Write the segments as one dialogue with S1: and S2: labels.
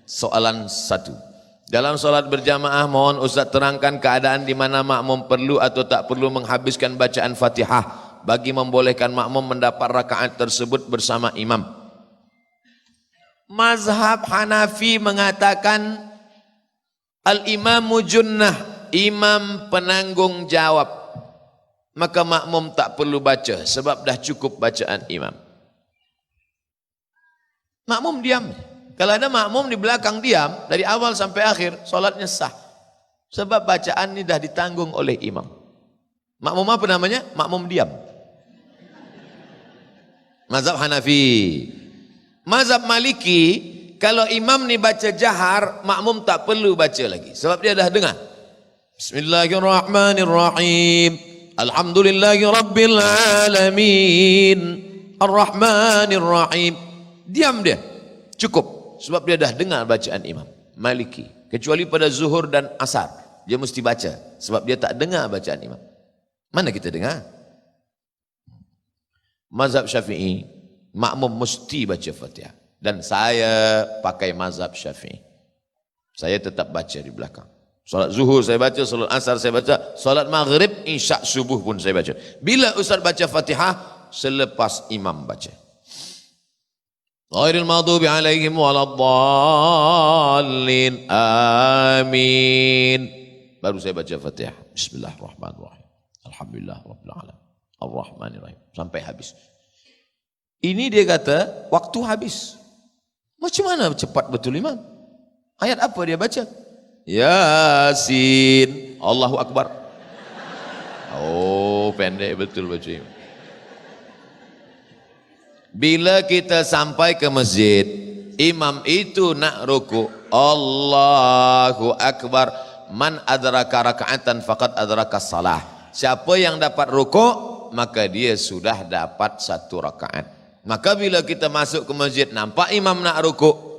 S1: Soalan 1. Dalam solat berjamaah mohon Ustaz terangkan keadaan di mana makmum perlu atau tak perlu menghabiskan bacaan Fatihah bagi membolehkan makmum mendapat rakaat tersebut bersama imam. Mazhab Hanafi mengatakan al-imamu junnah, imam penanggung jawab. Maka makmum tak perlu baca sebab dah cukup bacaan imam. Makmum diam. Kalau ada makmum di belakang diam dari awal sampai akhir, solatnya sah. Sebab bacaan ini dah ditanggung oleh imam. Makmum apa namanya? Makmum diam. Mazhab Hanafi. Mazhab Maliki, kalau imam ni baca jahar, makmum tak perlu baca lagi. Sebab dia dah dengar. Bismillahirrahmanirrahim. Alhamdulillahi Rabbil Alamin. Ar-Rahmanir-Rahim. Diam dia. Cukup. Sebab dia dah dengar bacaan imam. Maliki. Kecuali pada zuhur dan asar. Dia mesti baca. Sebab dia tak dengar bacaan imam. Mana kita dengar? Mazhab Syafi'i. Makmum mesti baca Fatihah. Dan saya pakai mazhab Syafi'i. Saya tetap baca di belakang. Solat zuhur saya baca, solat asar saya baca, solat maghrib, isyak subuh pun saya baca. Bila Ustaz baca Fatihah, selepas imam baca. Ghairil maghdubi alaihim waladdallin. Amin. Baru saya baca Fatihah. Bismillahirrahmanirrahim. Alhamdulillah rabbil alamin. Ar-Rahmanir-Rahim. Sampai habis. Ini dia kata, waktu habis. Macam mana cepat betul imam? Ayat apa dia baca? Yasin. Allahu Akbar. Oh, pendek betul baca imam. Bila kita sampai ke masjid, imam itu nak rukuk, Allahu Akbar. Man adraka raka'atan faqad adraka salah. Siapa yang dapat rukuk, maka dia sudah dapat 1 rakaat. Maka bila kita masuk ke masjid, nampak imam nak rukuk,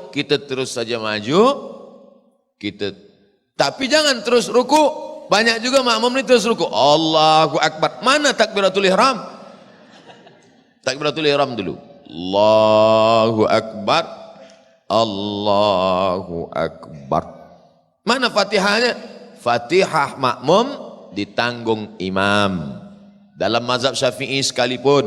S1: kita terus saja maju, tapi jangan terus rukuk. Banyak juga makmum ni terus rukuk. Allahu Akbar. Mana takbiratul ihram? Takbiratul ihram dulu. Allahu Akbar. Allahu Akbar. Mana Fatihahnya? Fatihah makmum ditanggung imam. Dalam mazhab Syafi'i sekalipun,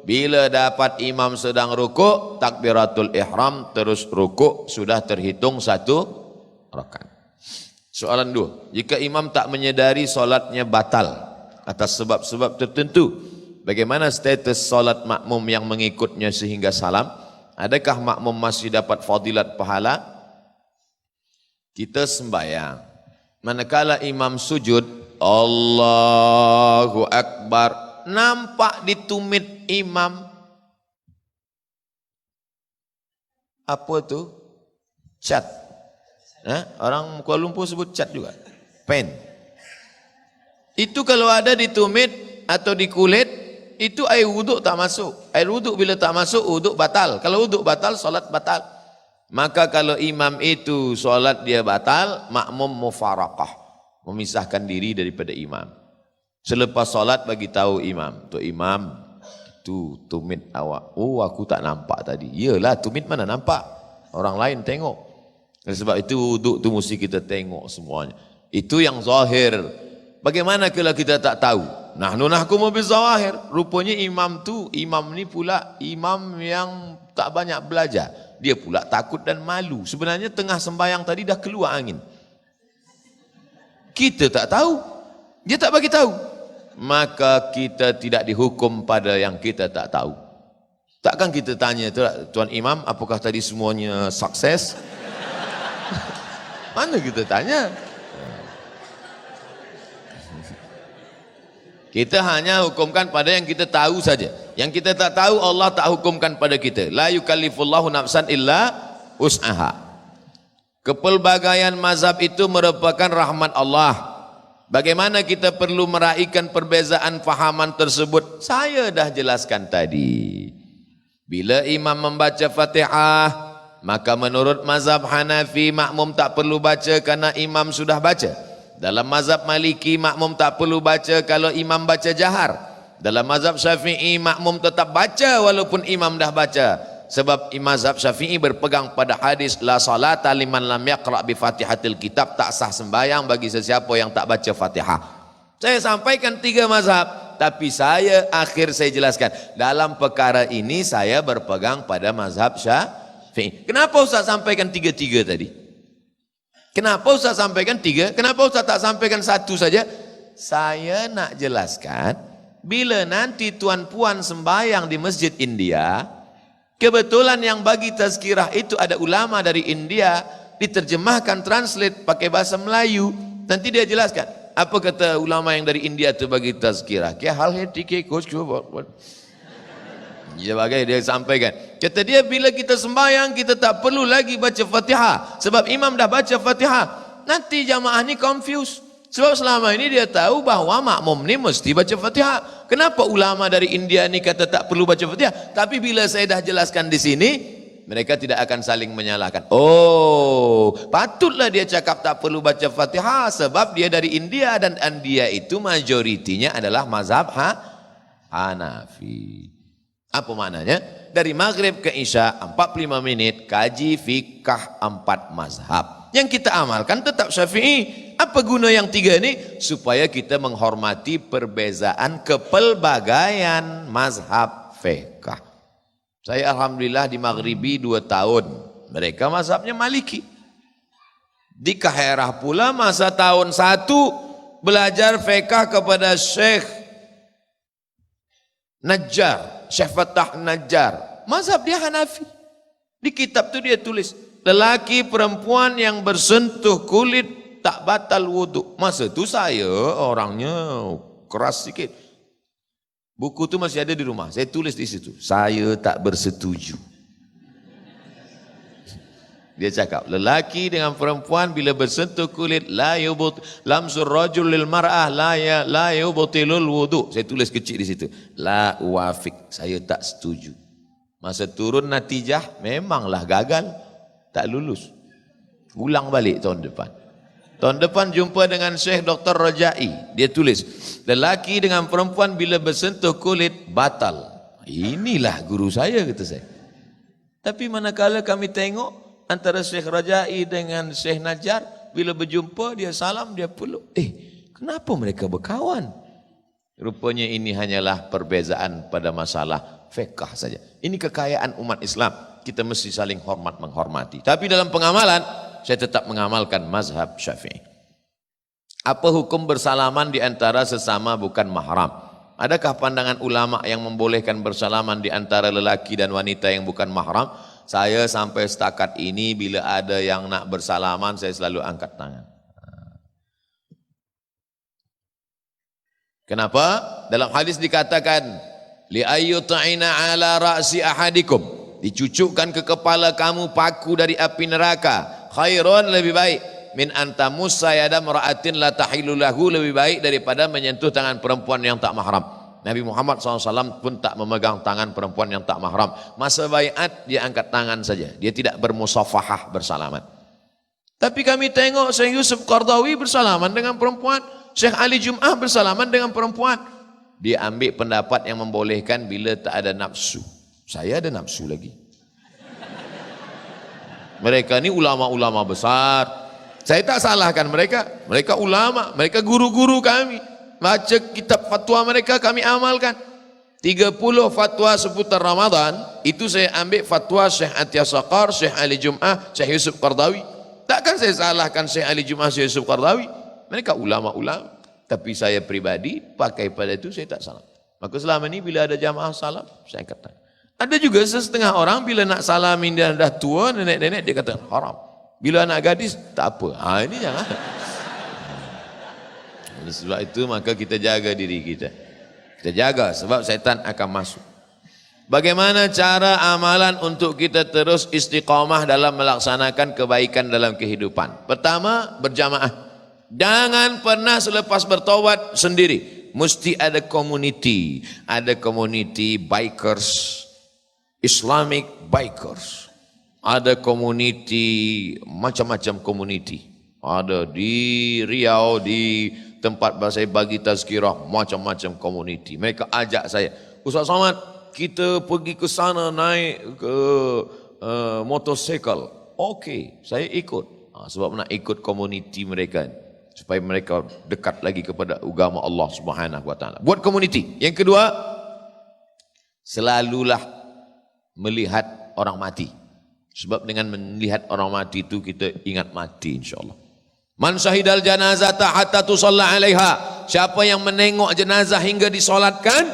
S1: bila dapat imam sedang rukuk, takbiratul ihram terus rukuk, sudah terhitung 1 rakaat. Soalan 2, jika imam tak menyedari solatnya batal atas sebab-sebab tertentu, bagaimana status solat makmum yang mengikutnya sehingga salam? Adakah makmum masih dapat fadilat pahala? Kita sembahyang, manakala imam sujud, Allahu Akbar, nampak ditumit imam, apa tu? Cat. Orang Kuala Lumpur sebut cat juga. Pen. Itu kalau ada ditumit atau di kulit, itu air wuduk tak masuk. Air wuduk bila tak masuk, wuduk batal. Kalau wuduk batal, solat batal. Maka kalau imam itu solat dia batal, makmum mufaraqah, memisahkan diri daripada imam. Selepas solat bagi tahu imam, tu imam, tu tumit awak. Oh, aku tak nampak tadi. Iyalah, tumit mana nampak? Orang lain tengok. Dan sebab itu wuduk tu mesti kita tengok semuanya. Itu yang zahir. Bagaimana kalau kita tak tahu? Nahnu nahkumu bizawahir. Rupanya imam ni pula imam yang tak banyak belajar. Dia pula takut dan malu. Sebenarnya tengah sembahyang tadi dah keluar angin. Kita tak tahu. Dia tak bagi tahu. Maka kita tidak dihukum pada yang kita tak tahu. Takkan kita tanya, Tuan Imam, apakah tadi semuanya sukses? Mana kita tanya? Kita hanya hukumkan pada yang kita tahu saja. Yang kita tak tahu, Allah tak hukumkan pada kita. La yukallifullahu nafsan illa us'aha. Kepelbagaian mazhab itu merupakan rahmat Allah. Bagaimana kita perlu meraihkan perbezaan fahaman tersebut? Saya dah jelaskan tadi. Bila imam membaca Fatihah, maka menurut mazhab Hanafi, makmum tak perlu baca karena imam sudah baca. Dalam mazhab Maliki, makmum tak perlu baca kalau imam baca jahar. Dalam mazhab Syafi'i, makmum tetap baca walaupun imam dah baca. Sebab mazhab Syafi'i berpegang pada hadis la salata liman lam yaqra bi Fatihatil kitab, tak sah sembahyang bagi sesiapa yang tak baca Fatihah. Saya sampaikan 3 mazhab, tapi saya jelaskan dalam perkara ini saya berpegang pada mazhab Syafi'i. Kenapa Ustaz sampaikan 3 tadi? Kenapa Ustaz sampaikan 3? Kenapa Ustaz tak sampaikan 1 saja? Saya nak jelaskan, bila nanti tuan puan sembahyang di masjid India, kebetulan yang bagi tazkirah itu ada ulama dari India, diterjemahkan, translate pakai bahasa Melayu, nanti dia jelaskan, apa kata ulama yang dari India itu bagi tazkirah? Kya hal hai tike kuch sebagai dia sampaikan. Kata dia, bila kita sembahyang kita tak perlu lagi baca Fatihah, sebab imam dah baca Fatihah. Nanti jamaah ni confused. Sebab selama ini dia tahu bahawa makmum ni mesti baca Fatihah. Kenapa ulama dari India ni kata tak perlu baca Fatihah? Tapi bila saya dah jelaskan di sini, mereka tidak akan saling menyalahkan. Oh, patutlah dia cakap tak perlu baca Fatihah sebab dia dari India, dan India itu majoritinya adalah mazhab Hanafi. Apa maknanya? Dari maghrib ke isya 45 menit kaji fikah 4 mazhab. Yang kita amalkan tetap Syafi'i. Apa guna yang 3 ini? Supaya kita menghormati perbezaan kepelbagaian mazhab fikah. Saya alhamdulillah di Maghribi 2 tahun. Mereka mazhabnya Maliki. Di Kaherah pula masa tahun 1 belajar fikah kepada Syekh Najjar, Syekh Fatah Najjar. Mazhab dia Hanafi. Di kitab tu dia tulis, lelaki perempuan yang bersentuh kulit tak batal wuduk. Masa tu saya orangnya keras sikit. Buku tu masih ada di rumah. Saya tulis di situ, saya tak bersetuju. Dia cakap, lelaki dengan perempuan bila bersentuh kulit la yubut lamsur rajul lil mar'ah la yubutilul wudu. Saya tulis kecil di situ. La wafik, saya tak setuju. Masa turun natijah memanglah gagal, tak lulus. Ulang balik tahun depan. Tahun depan jumpa dengan Syekh Dr. Rajai. Dia tulis, lelaki dengan perempuan bila bersentuh kulit batal. Inilah guru saya, kata saya. Tapi manakala kami tengok antara Syekh Rajai dengan Syekh Najjar, bila berjumpa dia salam, dia peluk. Kenapa mereka berkawan? Rupanya ini hanyalah perbezaan pada masalah fiqh saja. Ini kekayaan umat Islam. Kita mesti saling hormat menghormati. Tapi dalam pengamalan, saya tetap mengamalkan mazhab Syafi'i. Apa hukum bersalaman di antara sesama bukan mahram? Adakah pandangan ulama yang membolehkan bersalaman di antara lelaki dan wanita yang bukan mahram? Saya sampai setakat ini bila ada yang nak bersalaman, saya selalu angkat tangan. Kenapa? Dalam hadis dikatakan, li ayyuta'ina ala ra'si ahadikum, dicucukkan ke kepala kamu paku dari api neraka, khairun, lebih baik, min antamussa yada mar'atin la tahilu lahu, lebih baik daripada menyentuh tangan perempuan yang tak mahram. Nabi Muhammad SAW pun tak memegang tangan perempuan yang tak mahram. Masa baiat dia angkat tangan saja, dia tidak bermusafahah, bersalaman. Tapi kami tengok Syekh Yusuf Qardawi bersalaman dengan perempuan, Syekh Ali Jum'ah bersalaman dengan perempuan. Dia ambil pendapat yang membolehkan bila tak ada nafsu. Saya ada nafsu lagi. Mereka ni ulama-ulama besar. Saya tak salahkan mereka. Mereka ulama, mereka guru-guru kami. Baca kitab fatwa mereka kami amalkan. 30 fatwa seputar Ramadan, itu saya ambil fatwa Syekh Atiyah Saqar, Syekh Ali Jum'ah, Syekh Yusuf Qardawi. Takkan saya salahkan Syekh Ali Jum'ah, Syekh Yusuf Qardawi. Mereka ulama-ulama. Tapi saya pribadi pakai pada itu, saya tak salah. Maka selama ini bila ada jamaah salam, saya kata. Ada juga setengah orang bila nak salamin dia dah tua, nenek-nenek, dia kata haram. Bila anak gadis, tak apa. Ini jangan. Sebab itu maka kita jaga diri kita. Kita jaga sebab syaitan akan masuk. Bagaimana cara amalan untuk kita terus istiqamah dalam melaksanakan kebaikan dalam kehidupan? Pertama, berjamaah. Jangan pernah selepas bertaubat sendiri. Mesti ada community. Ada community bikers, Islamic bikers. Ada community, macam-macam community. Ada di Riau, di tempat saya bagi tazkirah, macam-macam community. Mereka ajak saya, Ustaz Somad, kita pergi ke sana naik ke motosikal. Okey, saya ikut. Sebab nak ikut komuniti mereka supaya mereka dekat lagi kepada agama Allah Subhanahu wa taala. Buat komuniti. Yang kedua, selalulah melihat orang mati. Sebab dengan melihat orang mati itu kita ingat mati insya-Allah. Man syahidal janazata hatta tusalla 'alaiha. Siapa yang menengok jenazah hingga disolatkan,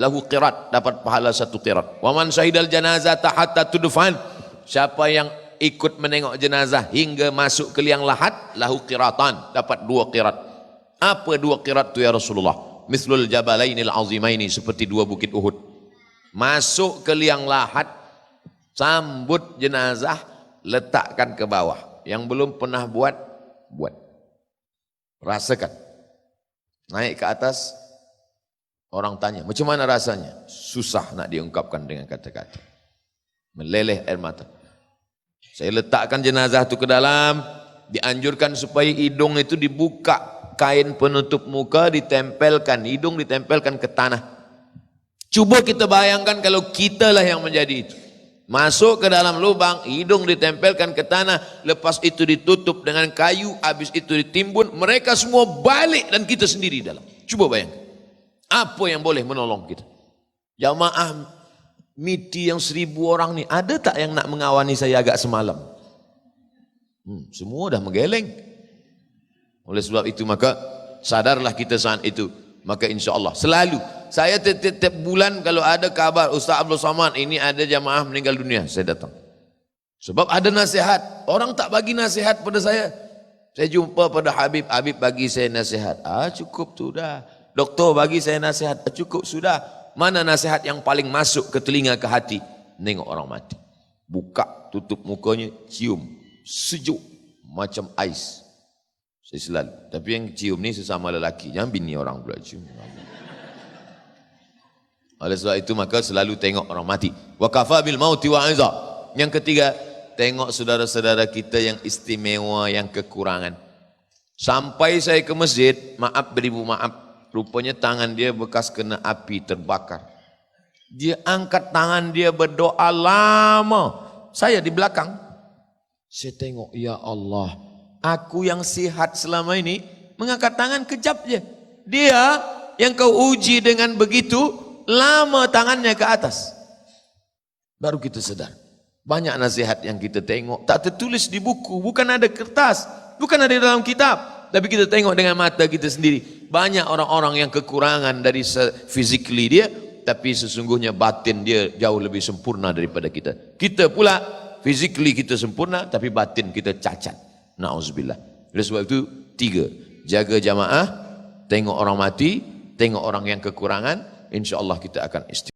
S1: lahu qirat, dapat pahala 1 qirat. Wa man syahidal janazata hatta tudfan. Siapa yang ikut menengok jenazah hingga masuk ke liang lahat, lahu qiratan, dapat 2 qirat. Apa 2 qirat tu ya Rasulullah? Mithlul jabalainil azimaini, seperti 2 bukit Uhud. Masuk ke liang lahat, sambut jenazah, letakkan ke bawah. Yang belum pernah buat, buat. Rasakan. Naik ke atas, orang tanya, macam mana rasanya? Susah nak diungkapkan dengan kata-kata. Meleleh air mata. Saya letakkan jenazah itu ke dalam, dianjurkan supaya hidung itu dibuka, kain penutup muka ditempelkan, hidung ditempelkan ke tanah. Cuba kita bayangkan kalau kita lah yang menjadi itu. Masuk ke dalam lubang, hidung ditempelkan ke tanah, lepas itu ditutup dengan kayu, habis itu ditimbun, mereka semua balik dan kita sendiri dalam. Cuba bayangkan. Apa yang boleh menolong kita? Jamaah miti yang 1000 orang ni, ada tak yang nak mengawani saya agak semalam? Semua dah menggeleng. Oleh sebab itu maka sadarlah kita saat itu. Maka insya Allah selalu saya tiap bulan kalau ada kabar Ustaz Abdul Somad ini ada jamaah meninggal dunia, saya datang. Sebab ada nasihat. Orang tak bagi nasihat pada saya. Saya jumpa pada Habib, Habib bagi saya nasihat. Cukup tu dah. Doktor bagi saya nasihat. Cukup sudah. Mana nasihat yang paling masuk ke telinga, ke hati? Nengok orang mati. Buka, tutup mukanya, cium. Sejuk. Macam ais. Saya selalu. Tapi yang cium ni sesama lelaki. Jangan bini orang pula cium. Oleh sebab itu maka selalu tengok orang mati. Wa kafa bil mauti wa aiza. Yang ketiga, tengok saudara-saudara kita yang istimewa, yang kekurangan. Sampai saya ke masjid, maaf beribu maaf. Rupanya tangan dia bekas kena api terbakar. Dia angkat tangan dia berdoa lama. Saya di belakang. Saya tengok, ya Allah, aku yang sihat selama ini mengangkat tangan kejap je. Dia yang kau uji dengan begitu lama tangannya ke atas. Baru kita sadar. Banyak nasihat yang kita tengok tak tertulis di buku, bukan ada kertas, bukan ada dalam kitab. Tapi kita tengok dengan mata kita sendiri. Banyak orang-orang yang kekurangan dari physically dia, tapi sesungguhnya batin dia jauh lebih sempurna daripada kita. Kita pula physically kita sempurna, tapi batin kita cacat. Na'udzubillah. Oleh sebab itu 3. Jaga jamaah, tengok orang mati, tengok orang yang kekurangan, insya Allah kita akan istiqamah.